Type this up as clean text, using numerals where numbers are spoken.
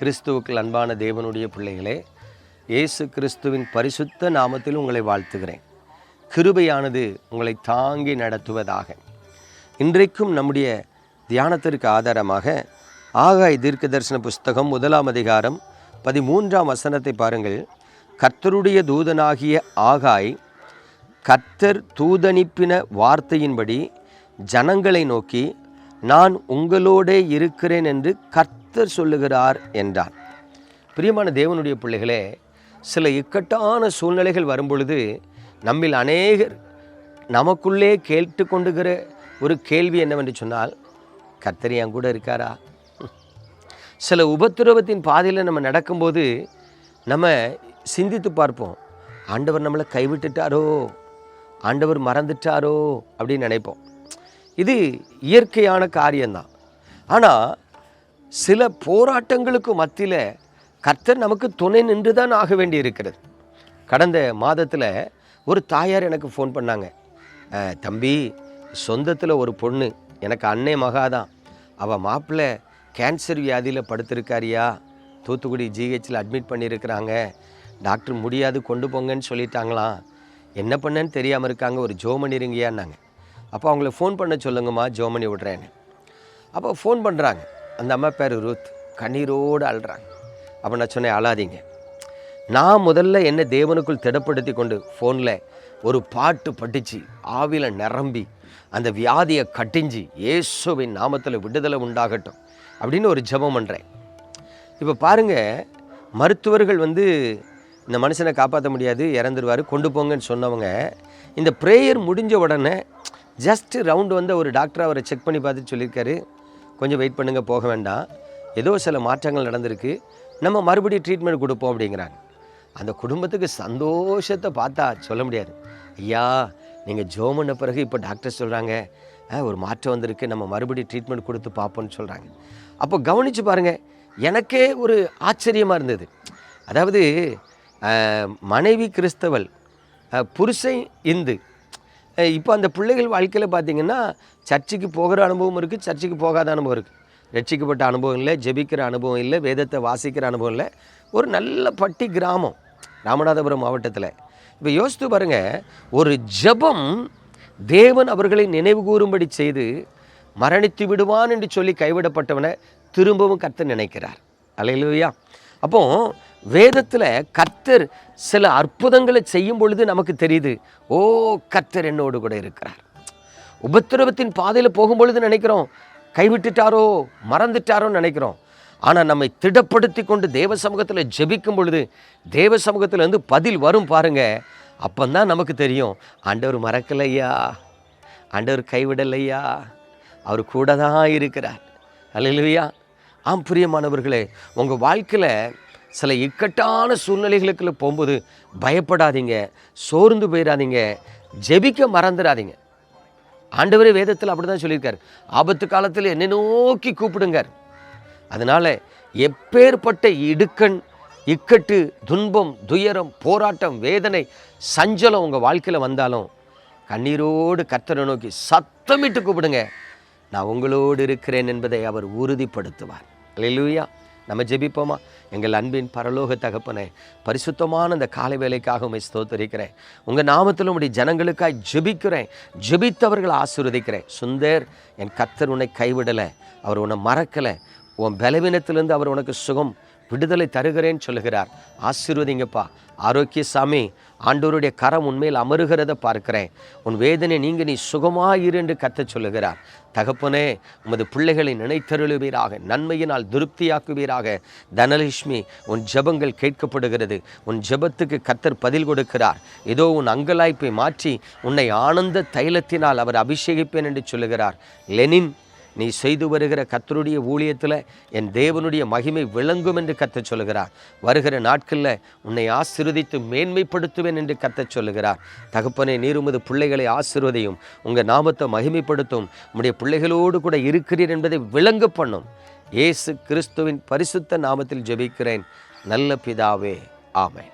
கிறிஸ்துவுக்குள் அன்பான தேவனுடைய பிள்ளைகளே, இயேசு கிறிஸ்துவின் பரிசுத்த நாமத்தில் உங்களை வாழ்த்துகிறேன். கிருபையானது உங்களை தாங்கி நடத்துவதாக. இன்றைக்கும் நம்முடைய தியானத்திற்கு ஆதாரமாக ஆகாய் தீர்க்க தரிசன புஸ்தகம் 1ஆம் அதிகாரம் 13ஆம் வசனத்தை பாருங்கள். கர்த்தருடைய தூதனாகிய ஆகாய் கர்த்தர் தூதனிப்பின வார்த்தையின்படி ஜனங்களை நோக்கி, நான் உங்களோடே இருக்கிறேன் என்று கர்த்தர் சொல்லுகிறார் என்றார். பிரியமான தேவனுடைய பிள்ளைகளே, சில இக்கட்டான சூழ்நிலைகள் வரும்பொழுது நம்மில் அநேகர் நமக்குள்ளே கேட்டு கொண்டுகிற ஒரு கேள்வி என்னவென்று சொன்னால், கர்த்தர் என் கூட இருக்காரா? சில உபத்திரவத்தின் பாதையில் நம்ம நடக்கும்போது நம்ம சிந்தித்து பார்ப்போம், ஆண்டவர் நம்மளை கைவிட்டுட்டாரோ, ஆண்டவர் மறந்துட்டாரோ அப்படின்னு நினைப்போம். இது இயற்கையான காரியம்தான். ஆனால் சில போராட்டங்களுக்கு மத்தியில் கர்த்தர் நமக்கு துணை நின்று தான் ஆக வேண்டி இருக்கிறது. கடந்த மாதத்தில் ஒரு தாயார் எனக்கு ஃபோன் பண்ணாங்க. தம்பி, சொந்தத்தில் ஒரு பொண்ணு, எனக்கு அன்னை மகாதான், அவள் மாப்பிள்ளை கேன்சர் வியாதியில் படுத்திருக்காரியா, தூத்துக்குடி ஜிஹெச்சில் அட்மிட் பண்ணியிருக்கிறாங்க, டாக்டர் முடியாது கொண்டு போங்கன்னு சொல்லிட்டாங்களாம், என்ன பண்ணேன்னு தெரியாமல் இருக்காங்க, ஒரு ஜோம் பண்ணிருங்கயான்னாங்க. அப்போ அவங்கள ஃபோன் பண்ண சொல்லுங்கம்மா, ஜோம் பண்ணி விட்றேன்னு. அப்போ ஃபோன் பண்ணுறாங்க. அந்த அம்மா பேர் ரூத், கண்ணீரோடு அழுறாங்க. அப்போ நான் சொன்னேன், அழாதீங்க, நான் முதல்ல என்னை தேவனுக்குள் திடப்படுத்தி கொண்டு ஃபோனில் ஒரு பாட்டு படித்து ஆவியில் நிரம்பி அந்த வியாதியை கட்டிஞ்சு இயேசுவின் நாமத்தில் விடுதலை உண்டாகட்டும் அப்படின்னு ஒரு ஜெபம் பண்ணுறேன். இப்போ பாருங்கள், மருத்துவர்கள் இந்த மனுஷனை காப்பாற்ற முடியாது, இறந்துருவார், கொண்டு போங்கன்னு சொன்னவங்க இந்த ப்ரேயர் முடிஞ்ச உடனே ஜஸ்ட் ரவுண்டு ஒரு டாக்டர் அவரை செக் பண்ணி பார்த்துட்டு சொல்லியிருக்காரு, கொஞ்சம் வெயிட் பண்ணுங்கள், போக வேண்டாம், ஏதோ சில மாற்றங்கள் நடந்திருக்கு, நம்ம மறுபடியும் ட்ரீட்மெண்ட் கொடுப்போம் அப்படிங்கிறாங்க. அந்த குடும்பத்துக்கு சந்தோஷத்தை பார்த்தா சொல்ல முடியாது. ஐயா, நீங்கள் ஜோம் பண்ண பிறகு இப்போ டாக்டர் சொல்கிறாங்க ஒரு மாற்றம் வந்திருக்கு, நம்ம மறுபடியும் ட்ரீட்மெண்ட் கொடுத்து பார்ப்போம்னு சொல்கிறாங்க. அப்போ கவனித்து பாருங்கள், எனக்கே ஒரு ஆச்சரியமாக இருந்தது. அதாவது மனைவி கிறிஸ்தவள், புருஷன் இந்து. இப்போ அந்த பிள்ளைகள் வாழ்க்கையில் பார்த்திங்கன்னா சர்ச்சுக்கு போகிற அனுபவம் இருக்குது, சர்ச்சுக்கு போகாத அனுபவம் இருக்குது, ரட்சிக்கப்பட்ட அனுபவம் இல்லை, ஜெபிக்கிற அனுபவம் இல்லை, வேதத்தை வாசிக்கிற அனுபவம் இல்லை. ஒரு நல்ல பட்டி கிராமம் ராமநாதபுரம் மாவட்டத்தில். இப்போ யோசித்து பாருங்கள், ஒரு ஜெபம் தேவன் அவர்களை நினைவு கூறும்படி செய்து மரணித்து விடுவான் என்று சொல்லி கைவிடப்பட்டவனை திரும்பவும் கர்த்தர் நினைக்கிறார். அல்லேலூயா. அப்போ வேதத்தில் கர்த்தர் சில அற்புதங்களை செய்யும் பொழுது நமக்கு தெரியுது, ஓ, கர்த்தர் என்னோடு கூட இருக்கிறார். உபத்திரவத்தின் பாதையில் போகும்பொழுது நினைக்கிறோம், கைவிட்டுட்டாரோ, மறந்துட்டாரோன்னு நினைக்கிறோம். ஆனால் நம்மை திடப்படுத்தி கொண்டு தேவ சமூகத்தில் ஜெபிக்கும் பொழுது தேவ சமூகத்தில் பதில் வரும் பாருங்க. அப்போந்தான் நமக்கு தெரியும், ஆண்டவர் மறக்கலையா, ஆண்டவர் கைவிடலையா, அவர் கூட தான் இருக்கிறார். அல்லேலூயா. ஆம் பிரியமானவர்களே, உங்கள் வாழ்க்கையில் சில இக்கட்டான சூழ்நிலைகளுக்குள்ள போகும்போது பயப்படாதீங்க, சோர்ந்து போயிடாதீங்க, ஜெபிக்க மறந்துடாதீங்க. ஆண்டவரே வேதத்தில் அப்படி தான் சொல்லியிருக்காரு, ஆபத்து காலத்தில் என்னை நோக்கி கூப்பிடுங்க. அதனால் எப்பேற்பட்ட இக்கட்டு, துன்பம், துயரம், போராட்டம், வேதனை, சஞ்சலம் உங்கள் வாழ்க்கையில் வந்தாலும் கண்ணீரோடு கர்த்தரை நோக்கி சத்தமிட்டு கூப்பிடுங்க, நான் உங்களோடு இருக்கிறேன் என்பதை அவர் உறுதிப்படுத்துவார். அல்லேலூயா. நம்ம ஜெபிப்போமா? எங்கள் அன்பின் பரலோக தகப்பனே, பரிசுத்தமான அந்த காலை வேலைக்காக உம்மை ஸ்தோத்திரிக்கிறேன். உங்கள் நாமத்தில் உம்முடைய ஜனங்களுக்காய் ஜெபிக்கிறேன், ஜெபித்தவர்களை ஆசீர்வதிக்கிறேன். சுந்தர், என் கர்த்தர் உன்னை கைவிடலை, அவர் உன்னை மறக்கலை, உன் பலவீனத்திலிருந்து அவர் உனக்கு சுகம் விடுதலை தருகிறேன்னு சொல்லுகிறார். ஆசீர்வதிங்கப்பா. ஆரோக்கிய சாமி, ஆண்டவருடைய கரம் உண்மையில் அமருகிறத பார்க்கிறேன். உன் வேதனை நீ சுகமாயிரு என்று கர்த்தர் சொல்லுகிறார். தகப்பனே, உமது பிள்ளைகளை நினைத்தருளுவீராக, நன்மையினால் திருப்தியாக்குவீராக. தனலட்சுமி, உன் ஜெபங்கள் கேட்கப்படுகிறது, உன் ஜெபத்துக்கு கர்த்தர் பதில் கொடுக்கிறார். இதோ உன் அங்கலாய்ப்பை மாற்றி உன்னை ஆனந்த தைலத்தினால் அவர் அபிஷேகிப்பேன் என்று சொல்லுகிறார். லெனின், நீ செய்து வருகிற கர்த்தருடைய ஊழியத்தில் என் தேவனுடைய மகிமை விளங்கும் என்று கர்த்தர் சொல்லுகிறார். வருகிற நாட்களில் உன்னை ஆசீர்வதித்து மேன்மைப்படுத்துவேன் என்று கர்த்தர் சொல்லுகிறார். தகப்பனே, நீர் உமது பிள்ளைகளை ஆசீர்வதியும், உங்கள் நாமத்தை மகிமைப்படுத்தும், உம்முடைய பிள்ளைகளோடு கூட இருக்கிறீர் என்பதை விளங்க பண்ணும். இயேசு கிறிஸ்துவின் பரிசுத்த நாமத்தில் ஜெபிக்கிறேன் நல்ல பிதாவே, ஆமென்.